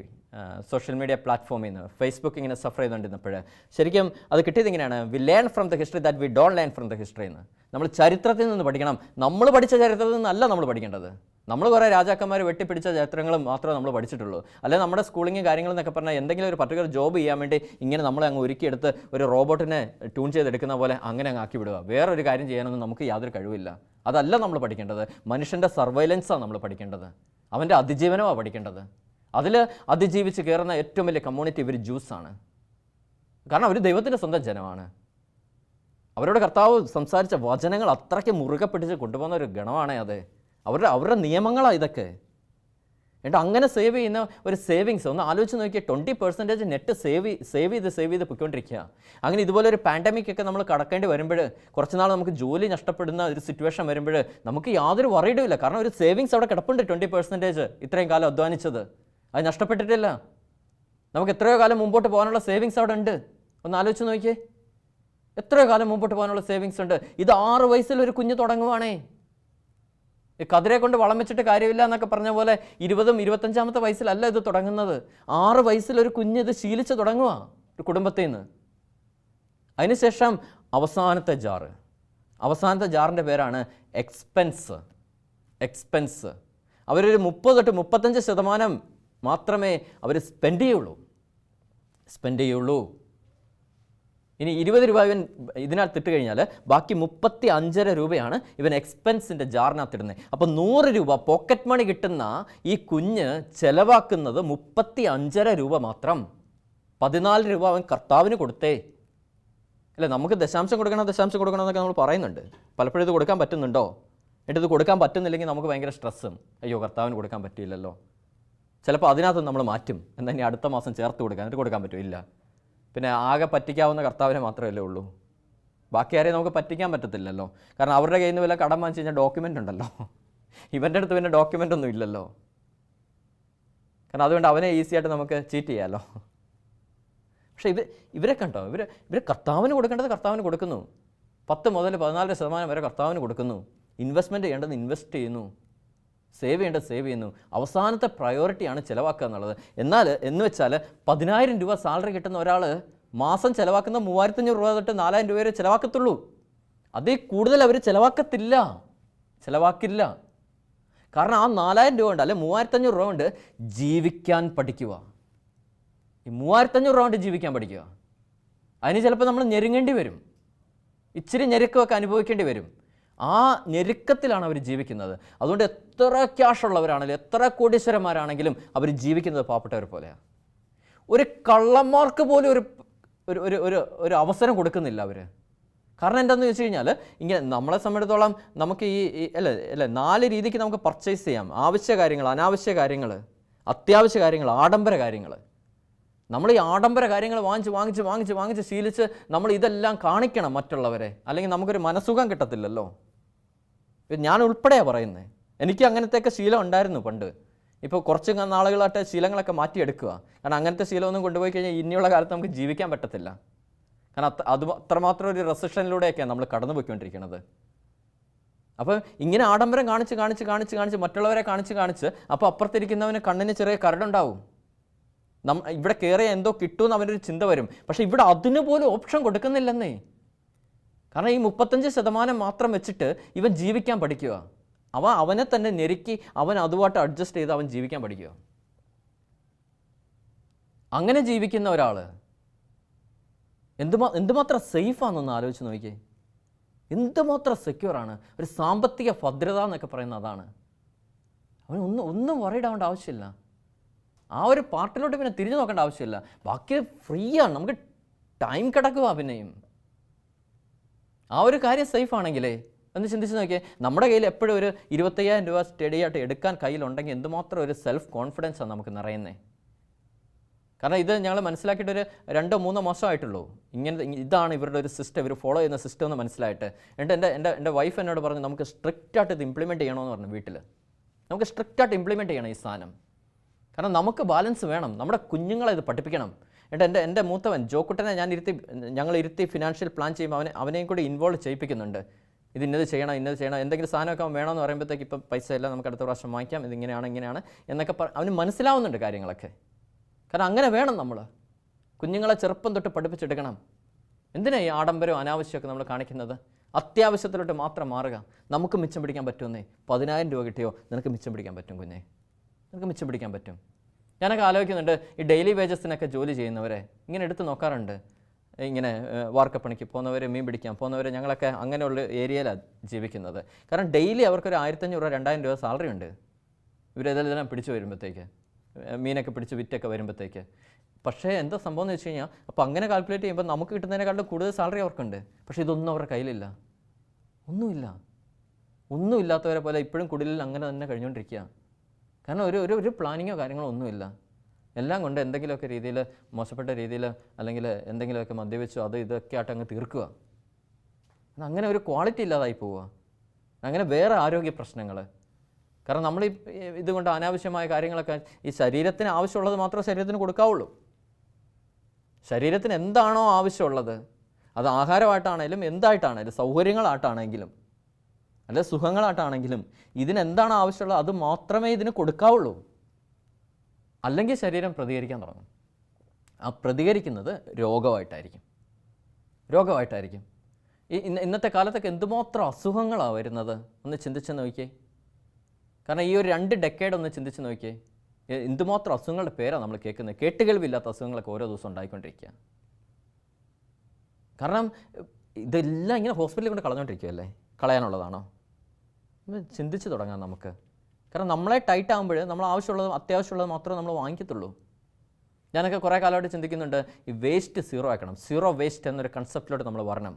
സോഷ്യൽ മീഡിയ പ്ലാറ്റ്ഫോമിൽ നിന്ന്. ഫേസ്ബുക്ക് ഇങ്ങനെ സഫർ ചെയ്തുകൊണ്ടിരുന്നപ്പോൾ ശരിക്കും അത് കിട്ടിയത് ഇങ്ങനെയാണ്: we learn from the history that we don't learn from the history എന്ന്. നമ്മൾ ചരിത്രത്തിൽ നിന്ന് പഠിക്കണം. നമ്മൾ പഠിച്ച ചരിത്രത്തിൽ നിന്നല്ല നമ്മൾ പഠിക്കേണ്ടത്. നമ്മൾ കുറേ രാജാക്കന്മാർ വെട്ടിപ്പിടിച്ച ചരിത്രങ്ങളും മാത്രമേ നമ്മൾ പഠിച്ചിട്ടുള്ളൂ. അല്ലെങ്കിൽ നമ്മുടെ സ്കൂളിങ് കാര്യങ്ങളെന്നൊക്കെ പറഞ്ഞാൽ എന്തെങ്കിലും ഒരു പർട്ടിക്കുലർ ജോബ് ചെയ്യാൻ വേണ്ടി ഇങ്ങനെ നമ്മളെ അങ്ങ് ഒരുക്കിയെടുത്ത് ഒരു റോബോട്ടിനെ ട്യൂൺ ചെയ്തെടുക്കുന്ന പോലെ അങ്ങനെ അങ്ങ് ആക്കി വിടുക. വേറൊരു കാര്യം ചെയ്യാനൊന്നും നമുക്ക് യാതൊരു കഴിവില്ല. അതല്ല നമ്മൾ പഠിക്കേണ്ടത്. മനുഷ്യൻ്റെ സർവൈലൻസാണ് നമ്മൾ പഠിക്കേണ്ടത്. അവൻ്റെ അതിജീവനമാണ് പഠിക്കേണ്ടത്. അതിൽ അതിജീവിച്ച് കയറുന്ന ഏറ്റവും വലിയ കമ്മ്യൂണിറ്റി ഇവർ ജ്യൂസാണ്. കാരണം അവർ ദൈവത്തിൻ്റെ സ്വന്തം ജനമാണ്. അവരോട് കർത്താവ് സംസാരിച്ച വചനങ്ങൾ അത്രയ്ക്ക് മുറുകെ പിടിച്ച് കൊണ്ടുപോകുന്ന ഒരു ഗണമാണ് അത്. അവരുടെ നിയമങ്ങളാണ് ഇതൊക്കെ. എന്നിട്ട് അങ്ങനെ സേവ് ചെയ്യുന്ന ഒരു സേവിങ്സ് ഒന്ന് ആലോചിച്ച് നോക്കിയാൽ 20% നെറ്റ് സേവ് ചെയ്ത് പൊയ്ക്കൊണ്ടിരിക്കുക. അങ്ങനെ ഇതുപോലെ ഒരു പാൻഡമിക് ഒക്കെ നമ്മൾ കടക്കേണ്ടി വരുമ്പോൾ, കുറച്ച് നാൾ നമുക്ക് ജോലി നഷ്ടപ്പെടുന്ന ഒരു സിറ്റുവേഷൻ വരുമ്പോൾ നമുക്ക് യാതൊരു വറീഡും ഇല്ല. കാരണം ഒരു സേവിങ്സ് അവിടെ കിടപ്പുണ്ട്. 20% ഇത്രയും കാലം അധ്വാനിച്ചത് അത് നഷ്ടപ്പെട്ടിട്ടില്ല. നമുക്ക് എത്രയോ കാലം മുമ്പോട്ട് പോകാനുള്ള സേവിങ്സ് അവിടെ ഉണ്ട്. ഒന്ന് ആലോചിച്ച് നോക്കിയേ, എത്രയോ കാലം മുമ്പോട്ട് പോകാനുള്ള സേവിങ്സ് ഉണ്ട്. ഇത് 6 വയസ്സിൽ ഒരു കുഞ്ഞ് തുടങ്ങുവാണേ. കതിരെ കൊണ്ട് വളം വെച്ചിട്ട് കാര്യമില്ല എന്നൊക്കെ പറഞ്ഞ പോലെ 20-25 വയസ്സിലല്ല ഇത് തുടങ്ങുന്നത്. 6 വയസ്സിലൊരു കുഞ്ഞ് ഇത് ശീലിച്ച് തുടങ്ങുക ഒരു കുടുംബത്തിൽ നിന്ന്. അതിനുശേഷം അവസാനത്തെ ജാറിൻ്റെ പേരാണ് എക്സ്പെൻസ്. അവരൊരു 30-35% മാത്രമേ അവർ സ്പെൻഡ് ചെയ്യുള്ളൂ. ഇനി 20 രൂപ ഇവൻ ഇതിനകത്ത് ഇട്ട് കഴിഞ്ഞാൽ ബാക്കി 35 രൂപയാണ് ഇവൻ എക്സ്പെൻസിൻ്റെ ജാറിനകത്ത് ഇടുന്നത്. അപ്പോൾ 100 രൂപ പോക്കറ്റ് മണി കിട്ടുന്ന ഈ കുഞ്ഞ് ചിലവാക്കുന്നത് 35 രൂപ മാത്രം. 14 രൂപ അവൻ കർത്താവിന് കൊടുത്തേ. അല്ലേ, നമുക്ക് ദശാംശം കൊടുക്കണം എന്നൊക്കെ നമ്മൾ പറയുന്നുണ്ട്. പലപ്പോഴും ഇത് കൊടുക്കാൻ പറ്റുന്നുണ്ടോ? എന്നിട്ട് ഇത് കൊടുക്കാൻ പറ്റുന്നില്ലെങ്കിൽ നമുക്ക് ഭയങ്കര സ്ട്രെസ്സും. അയ്യോ, കർത്താവിന് കൊടുക്കാൻ പറ്റിയില്ലല്ലോ. ചിലപ്പോൾ അതിനകത്ത് നമ്മൾ മാറ്റും. എന്നാൽ ഇനി അടുത്ത മാസം ചേർത്ത് കൊടുക്കാൻ, എന്നിട്ട് കൊടുക്കാൻ പറ്റുമില്ല. പിന്നെ ആകെ പറ്റിക്കാവുന്ന കർത്താവിനെ മാത്രമല്ലേ ഉള്ളൂ. ബാക്കി ആരെയും നമുക്ക് പറ്റിക്കാൻ പറ്റത്തില്ലല്ലോ. കാരണം അവരുടെ കയ്യിൽ നിന്ന് വല്ല കടം വാങ്ങിച്ച് കഴിഞ്ഞാൽ ഡോക്യുമെൻ്റ് ഉണ്ടല്ലോ. ഇവൻ്റെ അടുത്ത് പിന്നെ ഡോക്യുമെൻ്റ് ഒന്നും ഇല്ലല്ലോ. കാരണം അതുകൊണ്ട് അവനെ ഈസി ആയിട്ട് നമുക്ക് ചീറ്റ് ചെയ്യാമല്ലോ. പക്ഷേ ഇവരെ കണ്ടോ, ഇവർ കർത്താവിന് കൊടുക്കേണ്ടത് കർത്താവിന് കൊടുക്കുന്നു. 10 മുതൽ 14% വരെ കർത്താവിന് കൊടുക്കുന്നു. ഇൻവെസ്റ്റ്മെൻറ്റ് ചെയ്യേണ്ടത് ഇൻവെസ്റ്റ് ചെയ്യുന്നു, സേവ് ചെയ്യേണ്ടത് സേവ് ചെയ്യുന്നു. അവസാനത്തെ പ്രയോറിറ്റിയാണ് ചിലവാക്കുക എന്നുള്ളത്. എന്നാൽ എന്ന് വെച്ചാൽ 10,000 രൂപ സാലറി കിട്ടുന്ന ഒരാൾ മാസം ചിലവാക്കുന്ന 3,500 രൂപ തൊട്ട് 4,000 രൂപ വരെ ചിലവാക്കത്തുള്ളൂ. അതിൽ കൂടുതൽ അവർ ചിലവാക്കില്ല. കാരണം ആ 4,000 രൂപ കൊണ്ട് അല്ലെ 3,500 രൂപ കൊണ്ട് ജീവിക്കാൻ പഠിക്കുക. ഈ 3,500 രൂപ കൊണ്ട് ജീവിക്കാൻ പഠിക്കുക. അതിന് ചിലപ്പോൾ നമ്മൾ ഞെരുങ്ങേണ്ടി വരും, ഇച്ചിരി ഞെരുക്കമൊക്കെ അനുഭവിക്കേണ്ടി വരും. ആ ഞെരുക്കത്തിലാണ് അവർ ജീവിക്കുന്നത്. അതുകൊണ്ട് എത്ര ക്യാഷുള്ളവരാണെങ്കിലും എത്ര കോടീശ്വരന്മാരാണെങ്കിലും അവർ ജീവിക്കുന്നത് പാവപ്പെട്ടവരെ പോലെയാണ്. ഒരു കള്ളന്മാർക്ക് പോലും ഒരു അവസരം കൊടുക്കുന്നില്ല അവർ. കാരണം എന്താണെന്ന് വെച്ച് കഴിഞ്ഞാൽ ഇങ്ങനെ നമ്മളെ സംബന്ധിച്ചിടത്തോളം നമുക്ക് ഈ അല്ലേ 4 രീതിക്ക് നമുക്ക് പർച്ചേസ് ചെയ്യാം. ആവശ്യ കാര്യങ്ങൾ, അനാവശ്യ കാര്യങ്ങൾ, അത്യാവശ്യ കാര്യങ്ങൾ, ആഡംബര കാര്യങ്ങൾ. നമ്മൾ ഈ ആഡംബര കാര്യങ്ങൾ വാങ്ങിച്ച് ശീലിച്ച് നമ്മൾ ഇതെല്ലാം കാണിക്കണം മറ്റുള്ളവരെ, അല്ലെങ്കിൽ നമുക്കൊരു മനസുഖം കിട്ടത്തില്ലല്ലോ. ഞാൻ ഉൾപ്പെടെയാണ് പറയുന്നത്. എനിക്ക് അങ്ങനത്തെയൊക്കെ ശീലം ഉണ്ടായിരുന്നു പണ്ട്. ഇപ്പോൾ കുറച്ച് നാളുകളായിട്ട് ശീലങ്ങളൊക്കെ മാറ്റിയെടുക്കുക. കാരണം അങ്ങനത്തെ ശീലമൊന്നും കൊണ്ടുപോയി കഴിഞ്ഞാൽ ഇനിയുള്ള കാലത്ത് നമുക്ക് ജീവിക്കാൻ പറ്റത്തില്ല. കാരണം അത്രമാത്രം ഒരു റെസിഷനിലൂടെയൊക്കെയാണ് നമ്മൾ കടന്നു പോയിക്കൊണ്ടിരിക്കുന്നത്. അപ്പോൾ ഇങ്ങനെ ആഡംബരം കാണിച്ച് മറ്റുള്ളവരെ കാണിച്ച് അപ്പോൾ അപ്പുറത്തിരിക്കുന്നവന് കണ്ണിന് ചെറിയ കരടുണ്ടാവും. ഇവിടെ കയറിയ എന്തോ കിട്ടുമെന്ന് അവനൊരു ചിന്ത വരും. പക്ഷേ ഇവിടെ അതിന് പോലും ഓപ്ഷൻ കൊടുക്കുന്നില്ലെന്നേ. കാരണം ഈ 35% മാത്രം വെച്ചിട്ട് ഇവൻ ജീവിക്കാൻ പഠിക്കുക. അവനെ തന്നെ ഞെരുക്കി അവൻ അതുമായിട്ട് അഡ്ജസ്റ്റ് ചെയ്ത് അവൻ ജീവിക്കാൻ പഠിക്കുക. അങ്ങനെ ജീവിക്കുന്ന ഒരാൾ എന്തുമാത്രം സേഫാണെന്നൊന്ന് ആലോചിച്ച് നോക്കിയേ. എന്തുമാത്രം സെക്യൂറാണ്. ഒരു സാമ്പത്തിക ഭദ്രത എന്നൊക്കെ പറയുന്നത് അതാണ്. അവൻ ഒന്നും വറീഡ് ആവേണ്ട ആവശ്യമില്ല. ആ ഒരു പാർട്ടിലോട്ട് പിന്നെ തിരിഞ്ഞു നോക്കേണ്ട ആവശ്യമില്ല. ബാക്കി ഫ്രീയാണ്, നമുക്ക് ടൈം കിടക്കുക. പിന്നെയും ആ ഒരു കാര്യം സേഫ് ആണെങ്കിലേ ഒന്ന് ചിന്തിച്ച് നോക്കിയേ. നമ്മുടെ കയ്യിൽ എപ്പോഴും ഒരു 25,000 രൂപ സ്റ്റഡി ആയിട്ട് എടുക്കാൻ കയ്യിലുണ്ടെങ്കിൽ എന്തുമാത്രം ഒരു സെൽഫ് കോൺഫിഡൻസാണ് നമുക്ക് നിറയുന്നത്. കാരണം ഇത് ഞങ്ങൾ മനസ്സിലാക്കിയിട്ടൊരു 2-3 മാസമായിട്ടുള്ളൂ. ഇതാണ് ഇവരുടെ ഒരു സിസ്റ്റം, ഇവർ ഫോളോ ചെയ്യുന്ന സിസ്റ്റം എന്ന് മനസ്സിലായിട്ട്. എൻ്റെ വൈഫ് എന്നോട് പറഞ്ഞു നമുക്ക് സ്ട്രിക്റ്റായിട്ട് ഇത് ഇംപ്ലിമെൻറ്റ് ചെയ്യണമെന്ന് പറഞ്ഞു. വീട്ടിൽ നമുക്ക് സ്ട്രിക്റ്റായിട്ട് ഇംപ്ലിമെൻറ്റ് ചെയ്യണം ഈ സാധനം. കാരണം നമുക്ക് ബാലൻസ് വേണം, നമ്മുടെ കുഞ്ഞുങ്ങളെ ഇത് പഠിപ്പിക്കണം. എൻ്റെ മൂത്തവൻ ജോക്കുട്ടനെ ഞങ്ങൾ ഇരുത്തി ഫിനാൻഷ്യൽ പ്ലാൻ ചെയ്യുമ്പോൾ അവനെയും കൂടി ഇൻവോൾവ് ചെയ്യിപ്പിക്കുന്നുണ്ട്. ഇന്നത് ചെയ്യണം എന്തെങ്കിലും സാധനമൊക്കെ വേണമെന്ന് പറയുമ്പോഴത്തേക്ക് ഇപ്പം പൈസ ഇല്ല, നമുക്ക് അടുത്ത പ്രാവശ്യം വാങ്ങിക്കാം, ഇങ്ങനെയാണ് എന്നൊക്കെ അവന് മനസ്സിലാവുന്നുണ്ട് കാര്യങ്ങളൊക്കെ. കാരണം അങ്ങനെ വേണം. നമ്മൾ കുഞ്ഞുങ്ങളെ ചെറുപ്പം തൊട്ട് പഠിപ്പിച്ചെടുക്കണം. എന്തിനാ ഈ ആഡംബരവും അനാവശ്യമൊക്കെ നമ്മൾ കാണിക്കുന്നത്? അത്യാവശ്യത്തിലോട്ട് മാത്രം മാറുക. നമുക്ക് മിച്ചം പിടിക്കാൻ പറ്റുമെന്നേ. 10,000 രൂപ കിട്ടിയോ നിനക്ക് മിച്ചം പിടിക്കാൻ പറ്റും കുഞ്ഞെ, നിനക്ക് മിച്ചം പിടിക്കാൻ പറ്റും. ഞാനൊക്കെ ആലോചിക്കുന്നുണ്ട് ഈ ഡെയിലി വേജസിനൊക്കെ ജോലി ചെയ്യുന്നവരെ ഇങ്ങനെ എടുത്ത് നോക്കാറുണ്ട്. ഇങ്ങനെ വാർക്കപ്പണിക്ക് പോകുന്നവർ, മീൻ പിടിക്കാൻ പോകുന്നവർ, ഞങ്ങളൊക്കെ അങ്ങനെയുള്ള ഏരിയയിലാണ് ജീവിക്കുന്നത്. കാരണം ഡെയിലി അവർക്കൊരു 1,500 രൂപ 2,000 രൂപ സാലറി ഉണ്ട്. ഇവരെല്ലാം പിടിച്ചു വരുമ്പോഴത്തേക്ക്, മീനൊക്കെ പിടിച്ച് വിറ്റൊക്കെ വരുമ്പോഴത്തേക്ക്. പക്ഷേ എന്താ സംഭവം എന്ന് വെച്ച് കഴിഞ്ഞാൽ അപ്പോൾ അങ്ങനെ കാൽക്കുലേറ്റ് ചെയ്യുമ്പോൾ നമുക്ക് കിട്ടുന്നതിനേക്കാളും കൂടുതൽ സാലറി അവർക്കുണ്ട്. പക്ഷേ ഇതൊന്നും അവരുടെ കയ്യിലില്ല. ഒന്നുമില്ലാത്തവരെ പോലെ ഇപ്പോഴും കുടിലിൽ അങ്ങനെ തന്നെ കഴിഞ്ഞുകൊണ്ടിരിക്കുക. കാരണം ഒരു പ്ലാനിങ്ങോ കാര്യങ്ങളോ ഒന്നുമില്ല. എല്ലാം കൊണ്ട് എന്തെങ്കിലുമൊക്കെ രീതിയിൽ, മോശപ്പെട്ട രീതിയിൽ, അല്ലെങ്കിൽ എന്തെങ്കിലുമൊക്കെ മദ്യപിച്ചോ ഇതൊക്കെ ആയിട്ട് അങ്ങ് തീർക്കുക. അങ്ങനെ ഒരു ക്വാളിറ്റി ഇല്ലാതായി പോവുക. അങ്ങനെ വേറെ ആരോഗ്യ പ്രശ്നങ്ങൾ. കാരണം നമ്മൾ ഇതുകൊണ്ട് അനാവശ്യമായ കാര്യങ്ങളൊക്കെ, ഈ ശരീരത്തിന് ആവശ്യമുള്ളത് മാത്രമേ ശരീരത്തിന് കൊടുക്കാവുള്ളൂ. ശരീരത്തിന് എന്താണോ ആവശ്യമുള്ളത്, അത് ആഹാരമായിട്ടാണെങ്കിലും എന്തായിട്ടാണെങ്കിലും, സൗകര്യങ്ങളായിട്ടാണെങ്കിലും അല്ലെ സുഖങ്ങളായിട്ടാണെങ്കിലും, ഇതിനെന്താണോ ആവശ്യമുള്ളത് അത് മാത്രമേ ഇതിന് കൊടുക്കാവുള്ളൂ. അല്ലെങ്കിൽ ശരീരം പ്രതികരിക്കാൻ തുടങ്ങും. ആ പ്രതികരിക്കുന്നത് രോഗമായിട്ടായിരിക്കും. ഇന്നത്തെ കാലത്തൊക്കെ എന്തുമാത്രം അസുഖങ്ങളാണ് വരുന്നത് ഒന്ന് ചിന്തിച്ച് നോക്കിയേ. കാരണം ഈ ഒരു 2 ഡെക്കേഡ് ഒന്ന് ചിന്തിച്ച് നോക്കിയേ. എന്തുമാത്രം അസുഖങ്ങളുടെ പേരാണ് നമ്മൾ കേൾക്കുന്നത്. കേട്ടുകേൾവില്ലാത്ത അസുഖങ്ങളൊക്കെ ഓരോ ദിവസം ഉണ്ടായിക്കൊണ്ടിരിക്കുക. കാരണം ഇതെല്ലാം ഇങ്ങനെ ഹോസ്പിറ്റലിൽ കൊണ്ട് കളഞ്ഞുകൊണ്ടിരിക്കുകയല്ലേ. കളയാനുള്ളതാണോ? ചിന്തിച്ച് തുടങ്ങാം നമുക്ക്. കാരണം നമ്മളെ ടൈറ്റ് ആകുമ്പോൾ നമ്മൾ ആവശ്യമുള്ളത് അത്യാവശ്യമുള്ളത് മാത്രമേ നമ്മൾ വാങ്ങിക്കത്തുള്ളൂ. ഞാനൊക്കെ കുറേ കാലമായിട്ട് ചിന്തിക്കുന്നുണ്ട് ഈ വേസ്റ്റ് സീറോ ആക്കണം. സീറോ വേസ്റ്റ് എന്നൊരു കൺസെപ്റ്റിലോട്ട് നമ്മൾ വരണം.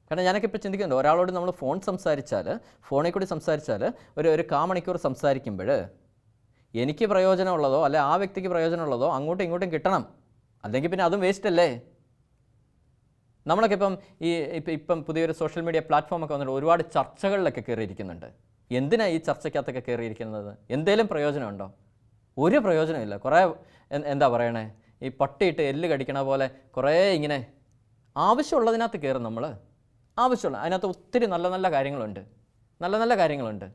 കാരണം ഞാനൊക്കെ ഇപ്പോൾ ചിന്തിക്കുന്നുണ്ട്, ഒരാളോട് നമ്മൾ ഫോണിൽ കൂടി സംസാരിച്ചാൽ ഒരു 1/4 മണിക്കൂർ സംസാരിക്കുമ്പോൾ എനിക്ക് പ്രയോജനമുള്ളതോ അല്ലെ ആ വ്യക്തിക്ക് പ്രയോജനമുള്ളതോ അങ്ങോട്ടും ഇങ്ങോട്ടും കിട്ടണം. അല്ലെങ്കിൽ പിന്നെ അതും വേസ്റ്റ് അല്ലേ. നമ്മളൊക്കെ ഇപ്പം പുതിയൊരു സോഷ്യൽ മീഡിയ പ്ലാറ്റ്ഫോമൊക്കെ വന്നിട്ട് ഒരുപാട് ചർച്ചകളിലൊക്കെ കയറിയിരിക്കുന്നുണ്ട്. എന്തിനാണ് ഈ ചർച്ചയ്ക്കകത്തൊക്കെ കയറിയിരിക്കുന്നത്? എന്തേലും പ്രയോജനമുണ്ടോ? ഒരു പ്രയോജനമില്ല. കുറേ എന്താ പറയണേ, ഈ പട്ടിയിട്ട് എല്ല് കടിക്കണ പോലെ കുറേ ഇങ്ങനെ ആവശ്യമുള്ളതിനകത്ത് കയറും നമ്മൾ. ആവശ്യമുള്ള അതിനകത്ത് ഒത്തിരി നല്ല നല്ല കാര്യങ്ങളുണ്ട്, നല്ല നല്ല കാര്യങ്ങളുണ്ട്.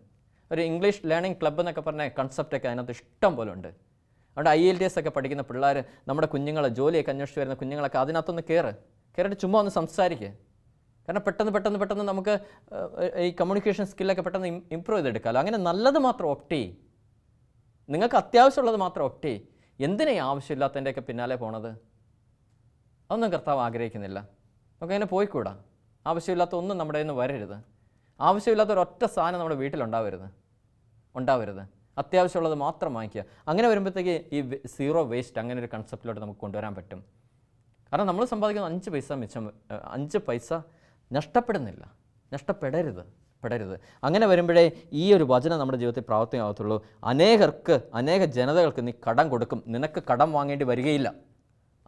ഒരു ഇംഗ്ലീഷ് ലേണിംഗ് ക്ലബ്ബ് എന്നൊക്കെ പറഞ്ഞ കൺസെപ്റ്റൊക്കെ അതിനകത്ത് ഇഷ്ടം പോലെ ഉണ്ട്. അതുകൊണ്ട് IELTS ഒക്കെ പഠിക്കുന്ന പിള്ളേർ, നമ്മുടെ കുഞ്ഞുങ്ങൾ, ജോലിയൊക്കെ അന്വേഷിച്ച് വരുന്ന കുഞ്ഞുങ്ങളൊക്കെ അതിനകത്തൊന്ന് കയറിയിട്ട് ചുമ്മാ ഒന്ന് സംസാരിക്കുക. കാരണം പെട്ടെന്ന് നമുക്ക് ഈ കമ്മ്യൂണിക്കേഷൻ സ്കില്ലൊക്കെ പെട്ടെന്ന് ഇമ്പ്രൂവ് ചെയ്തെടുക്കാമല്ലോ. അങ്ങനെ നല്ലത് മാത്രം ഓപ്റ്റ് ചെയ്യും, നിങ്ങൾക്ക് അത്യാവശ്യമുള്ളത് മാത്രം ഓപ്റ്റ് ചെയ്യും. എന്തിനാ ഈ ആവശ്യമില്ലാത്തതിൻ്റെയൊക്കെ പിന്നാലെ പോണത്? അതൊന്നും കർത്താവ് ആഗ്രഹിക്കുന്നില്ല. നമുക്കങ്ങനെ പോയിക്കൂടാ. ആവശ്യമില്ലാത്ത ഒന്നും നമ്മുടെ കയ്യിൽ നിന്ന് വരരുത്. ആവശ്യമില്ലാത്ത ഒരൊറ്റ സാധനം നമ്മുടെ വീട്ടിലുണ്ടാവരുത്. അത്യാവശ്യമുള്ളത് മാത്രം വാങ്ങിക്കുക. അങ്ങനെ വരുമ്പോഴത്തേക്ക് ഈ സീറോ വേസ്റ്റ് അങ്ങനെ ഒരു കൺസെപ്റ്റിലോട്ട് നമുക്ക് കൊണ്ടുവരാൻ പറ്റും. കാരണം നമ്മൾ സമ്പാദിക്കുന്ന 5 പൈസ മിച്ചം, 5 പൈസ നഷ്ടപ്പെടരുത്. അങ്ങനെ വരുമ്പോഴേ ഈ ഒരു വചനം നമ്മുടെ ജീവിതത്തിൽ പ്രാവർത്തികമാകത്തുള്ളൂ. അനേക ജനതകൾക്ക് നീ കടം കൊടുക്കും, നിനക്ക് കടം വാങ്ങേണ്ടി വരികയില്ല.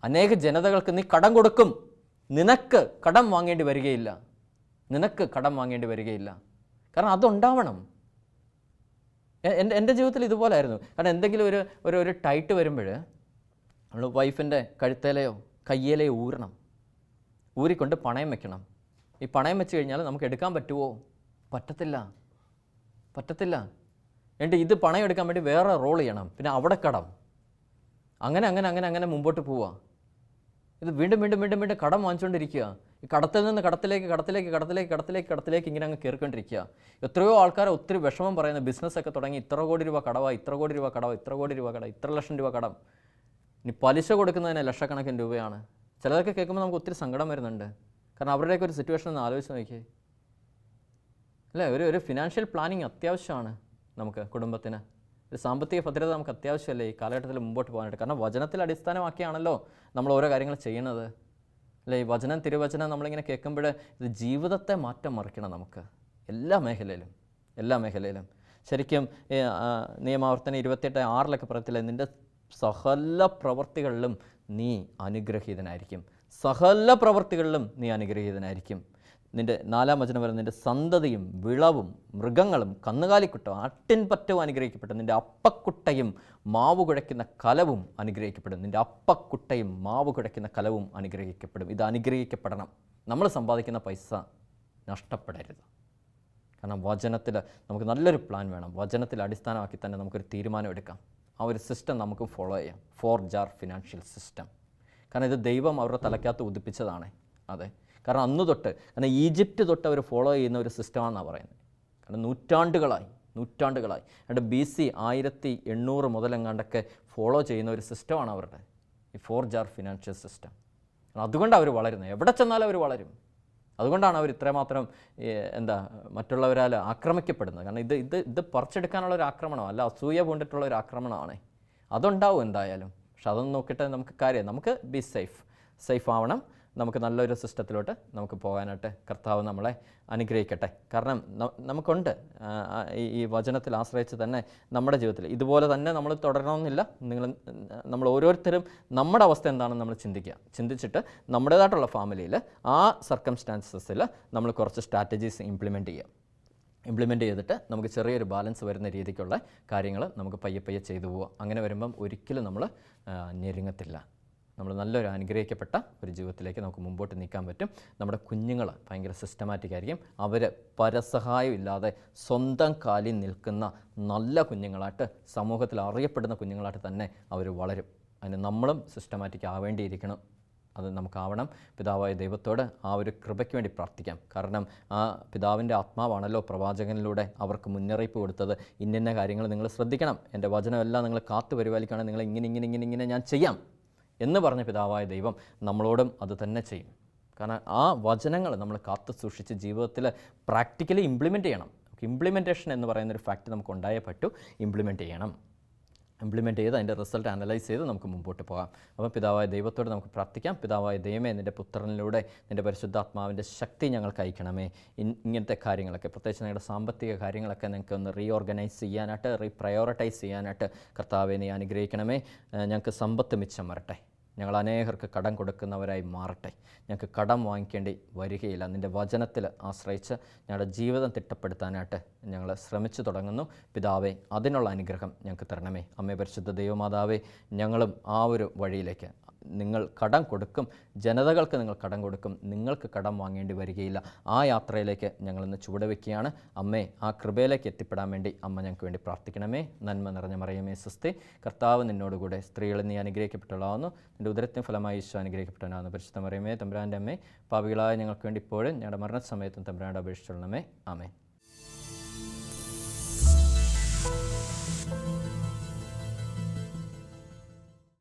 അനേക ജനതകൾക്ക് നീ കടം കൊടുക്കും, നിനക്ക് കടം വാങ്ങേണ്ടി വരികയില്ല. കാരണം അതുണ്ടാവണം. എൻ്റെ ജീവിതത്തിൽ ഇതുപോലെ ആയിരുന്നു. കാരണം എന്തെങ്കിലും ഒരു ടൈറ്റ് വരുമ്പോൾ നമ്മൾ വൈഫിൻ്റെ കഴുത്തേലയോ കയ്യേലയോ ഊരിക്കൊണ്ട് പണയം വെക്കണം. ഈ പണയം വെച്ച് കഴിഞ്ഞാൽ നമുക്ക് എടുക്കാൻ പറ്റുമോ? പറ്റത്തില്ല. എന്നിട്ട് ഇത് പണയം എടുക്കാൻ വേണ്ടി വേറെ റോൾ ചെയ്യണം, പിന്നെ അവിടെ കടം, അങ്ങനെ മുമ്പോട്ട് പോവുക. ഇത് വീണ്ടും കടം വാങ്ങിച്ചുകൊണ്ടിരിക്കുക. ഈ കടത്തിൽ നിന്ന് കടത്തിലേക്ക് ഇങ്ങനെ അങ്ങ് കയറിക്കൊണ്ടിരിക്കുക. എത്രയോ ആൾക്കാരെ ഒത്തിരി വിഷമം പറയുന്ന ബിസിനസ്സൊക്കെ തുടങ്ങി, ഇത്ര കോടി രൂപ കടമാണ്, ഇത്ര ലക്ഷം രൂപ കടം. ഇനി പലിശ കൊടുക്കുന്നതിന് ലക്ഷക്കണക്കിന് രൂപയാണ്. ചിലതൊക്കെ കേൾക്കുമ്പോൾ നമുക്ക് ഒത്തിരി സങ്കടം വരുന്നുണ്ട്. കാരണം അവരുടെയൊക്കെ ഒരു സിറ്റുവേഷൻ ഒന്ന് ആലോചിച്ച് നോക്കിയേ അല്ലേ. ഒരു ഫിനാൻഷ്യൽ പ്ലാനിങ് അത്യാവശ്യമാണ് നമുക്ക്. കുടുംബത്തിന് ഒരു സാമ്പത്തിക ഭദ്രത നമുക്ക് അത്യാവശ്യമല്ലേ ഈ കാലഘട്ടത്തിൽ മുമ്പോട്ട് പോകാനായിട്ട്. കാരണം വചനത്തിൽ അടിസ്ഥാനമാക്കിയാണല്ലോ നമ്മൾ ഓരോ കാര്യങ്ങൾ ചെയ്യുന്നത് അല്ലേ. ഈ തിരുവചനം നമ്മളിങ്ങനെ കേൾക്കുമ്പോൾ ഇത് ജീവിതത്തെ മാറ്റം മറിക്കണം നമുക്ക് എല്ലാ മേഖലയിലും. ശരിക്കും നിയമാവർത്തനം 28:6 പറയത്തില്ലേ, നിൻ്റെ സകല പ്രവൃത്തികളിലും നീ അനുഗ്രഹീതനായിരിക്കും. നിൻ്റെ 4-ാം വചനം വരെ നിൻ്റെ സന്തതിയും വിളവും മൃഗങ്ങളും കന്നുകാലിക്കുട്ടവും ആട്ടിൻപറ്റവും അനുഗ്രഹിക്കപ്പെടും. നിൻ്റെ അപ്പക്കുട്ടയും മാവ് കുഴയ്ക്കുന്ന കലവും അനുഗ്രഹിക്കപ്പെടും. ഇത് അനുഗ്രഹിക്കപ്പെടണം. നമ്മൾ സമ്പാദിക്കുന്ന പൈസ നഷ്ടപ്പെടരുത്. കാരണം വചനത്തിൽ നമുക്ക് നല്ലൊരു പ്ലാൻ വേണം. വചനത്തിൽ അടിസ്ഥാനമാക്കി തന്നെ നമുക്കൊരു തീരുമാനം എടുക്കാം. ആ ഒരു സിസ്റ്റം നമുക്ക് ഫോളോ ചെയ്യാം. 4 ജാർ ഫിനാൻഷ്യൽ സിസ്റ്റം. കാരണം ഇത് ദൈവം അവരുടെ തലയ്ക്കകത്ത് ഉദിപ്പിച്ചതാണ്. അതെ, കാരണം അന്ന് തൊട്ട്, കാരണം ഈജിപ്റ്റ് തൊട്ട് അവർ ഫോളോ ചെയ്യുന്ന ഒരു സിസ്റ്റമാണെന്നാണ് പറയുന്നത്. കാരണം നൂറ്റാണ്ടുകളായി എന്നിട്ട് BC 1800 മുതലെങ്ങാണ്ടൊക്കെ ഫോളോ ചെയ്യുന്ന ഒരു സിസ്റ്റമാണ് അവരുടെ ഈ 4 ജാർ ഫിനാൻഷ്യൽ സിസ്റ്റം. അതുകൊണ്ടാണ് അവർ വളരുന്നത്. എവിടെ ചെന്നാലും അവർ വളരും. അതുകൊണ്ടാണ് അവർ ഇത്രമാത്രം മറ്റുള്ളവരാൽ ആക്രമിക്കപ്പെടുന്നത്. കാരണം ഇത് പറിച്ചെടുക്കാനുള്ള ഒരു ആക്രമണം അല്ല, അസൂയ പൂണ്ടിട്ടുള്ള ഒരു ആക്രമണമാണ്. അതുണ്ടാവും എന്തായാലും. പക്ഷെ അതൊന്നും നോക്കിയിട്ട് നമുക്ക് കാര്യം, നമുക്ക് ബി സേഫ് ആവണം. നമുക്ക് നല്ലൊരു സിസ്റ്റത്തിലോട്ട് നമുക്ക് പോകാനായിട്ട് കർത്താവ് നമ്മളെ അനുഗ്രഹിക്കട്ടെ. കാരണം നമുക്കുണ്ട് ഈ വചനത്തിൽ ആശ്രയിച്ച് തന്നെ നമ്മുടെ ജീവിതത്തിൽ ഇതുപോലെ തന്നെ നമ്മൾ തുടരണമെന്നില്ല. നമ്മൾ ഓരോരുത്തരും നമ്മുടെ അവസ്ഥ എന്താണെന്ന് നമ്മൾ ചിന്തിച്ചിട്ട് നമ്മുടേതായിട്ടുള്ള ഫാമിലിയിൽ ആ സർക്കംസ്റ്റാൻസസിൽ നമ്മൾ കുറച്ച് സ്ട്രാറ്റജീസ് ഇംപ്ലിമെൻറ്റ് ചെയ്തിട്ട് നമുക്ക് ചെറിയൊരു ബാലൻസ് വരുന്ന രീതിക്കുള്ള കാര്യങ്ങൾ നമുക്ക് പയ്യെ ചെയ്തു പോവുക. അങ്ങനെ വരുമ്പം ഒരിക്കലും നമ്മൾ ഞെരുങ്ങത്തില്ല. നമ്മൾ നല്ലൊരു അനുഗ്രഹിക്കപ്പെട്ട ഒരു ജീവിതത്തിലേക്ക് നമുക്ക് മുമ്പോട്ട് നീക്കാൻ പറ്റും. നമ്മുടെ കുഞ്ഞുങ്ങൾ ഭയങ്കര സിസ്റ്റമാറ്റിക് ആയിരിക്കും. അവർ പരസഹായം ഇല്ലാതെ സ്വന്തം കാലിൽ നിൽക്കുന്ന നല്ല കുഞ്ഞുങ്ങളായിട്ട്, സമൂഹത്തിൽ അറിയപ്പെടുന്ന കുഞ്ഞുങ്ങളായിട്ട് തന്നെ അവർ വളരും. അതിന് നമ്മളും സിസ്റ്റമാറ്റിക് ആവേണ്ടിയിരിക്കണം. അത് നമുക്കാവണം. പിതാവായ ദൈവത്തോട് ആ ഒരു കൃപയ്ക്ക് വേണ്ടി പ്രാർത്ഥിക്കാം. കാരണം ആ പിതാവിൻ്റെ ആത്മാവാണല്ലോ പ്രവാചകനിലൂടെ അവർക്ക് മുന്നറിയിപ്പ് കൊടുത്തത്. ഇന്ന കാര്യങ്ങൾ നിങ്ങൾ ശ്രദ്ധിക്കണം, എൻ്റെ വചനമെല്ലാം നിങ്ങൾ കാത്തു പരിപാലിക്കുകയാണെങ്കിൽ നിങ്ങൾ ഇങ്ങനെ ഞാൻ ചെയ്യാം എന്ന് പറഞ്ഞ പിതാവായ ദൈവം നമ്മളോടും അത് തന്നെ ചെയ്യും. കാരണം ആ വചനങ്ങൾ നമ്മൾ കാത്തു സൂക്ഷിച്ച് ജീവിതത്തിൽ പ്രാക്ടിക്കലി ഇംപ്ലിമെൻറ്റ് ചെയ്യണം. ഇംപ്ലിമെൻറ്റേഷൻ എന്ന് പറയുന്നൊരു ഫാക്റ്റ് നമുക്ക് ഉണ്ടായേ പറ്റൂ. ഇംപ്ലിമെൻറ്റ് ചെയ്ത് അതിൻ്റെ റിസൾട്ട് അനലൈസ് ചെയ്ത് നമുക്ക് മുമ്പോട്ട് പോകാം. അപ്പോൾ പിതാവായ ദൈവത്തോട് നമുക്ക് പ്രാർത്ഥിക്കാം. പിതാവായ ദൈവമേ, നിൻ്റെ പുത്രനിലൂടെ നിൻ്റെ പരിശുദ്ധാത്മാവിൻ്റെ ശക്തി ഞങ്ങൾക്ക് അയക്കണമേ. ഇങ്ങനത്തെ കാര്യങ്ങളൊക്കെ, പ്രത്യേകിച്ച് ഞങ്ങളുടെ സാമ്പത്തിക കാര്യങ്ങളൊക്കെ ഞങ്ങൾക്ക് ഒന്ന് റീഓർഗനൈസ് ചെയ്യാനായിട്ട്, റീപ്രയോറിറ്റൈസ് ചെയ്യാനായിട്ട് കർത്താവെ നീ അനുഗ്രഹിക്കണമേ. ഞങ്ങൾക്ക് സമ്പത്ത് മിച്ചം വരട്ടെ. ഞങ്ങൾ അനേകർക്ക് കടം കൊടുക്കുന്നവരായി മാറട്ടെ. ഞങ്ങൾക്ക് കടം വാങ്ങിക്കേണ്ടി വരികയില്ല. നിൻ്റെ വചനത്തിൽ ആശ്രയിച്ച് ഞങ്ങളുടെ ജീവിതം തിട്ടപ്പെടുത്താനായിട്ട് ഞങ്ങൾ ശ്രമിച്ചു തുടങ്ങുന്നു. പിതാവേ, അതിനുള്ള അനുഗ്രഹം ഞങ്ങൾക്ക് തരണമേ. അമ്മേ പരിശുദ്ധ ദൈവമാതാവേ, ഞങ്ങളും ആ ഒരു വഴിയിലേക്ക്, നിങ്ങൾ കടം കൊടുക്കും, ജനതകൾക്ക് നിങ്ങൾ കടം കൊടുക്കും, നിങ്ങൾക്ക് കടം വാങ്ങേണ്ടി വരികയില്ല, ആ യാത്രയിലേക്ക് ഞങ്ങളിന്ന് ചുവടുവെക്കുകയാണ്. അമ്മേ, ആ കൃപയിലേക്ക് എത്തിപ്പെടാൻ വേണ്ടി അമ്മ ഞങ്ങൾക്ക് വേണ്ടി പ്രാർത്ഥിക്കണമേ. നന്മ നിറഞ്ഞ മറിയമേ സ്വസ്തി, കർത്താവ് നിന്നോടുകൂടെ, സ്ത്രീകളിൽ നീ അനുഗ്രഹിക്കപ്പെട്ടവളാവുന്നു, നിൻ്റെ ഉദരത്തിന് ഫലമായി ഈശോ അനുഗ്രഹിക്കപ്പെട്ടവനാകുന്നു. പരിശുദ്ധ മറിയമേ തമ്പുരാൻ്റെ അമ്മേ, പാപികളായ ഞങ്ങൾക്ക് വേണ്ടി ഇപ്പോഴും ഞങ്ങളുടെ മരണസമയത്തും തമ്പുരാനോട് അപേക്ഷിച്ചുകൊള്ളണമേ. ആമേൻ.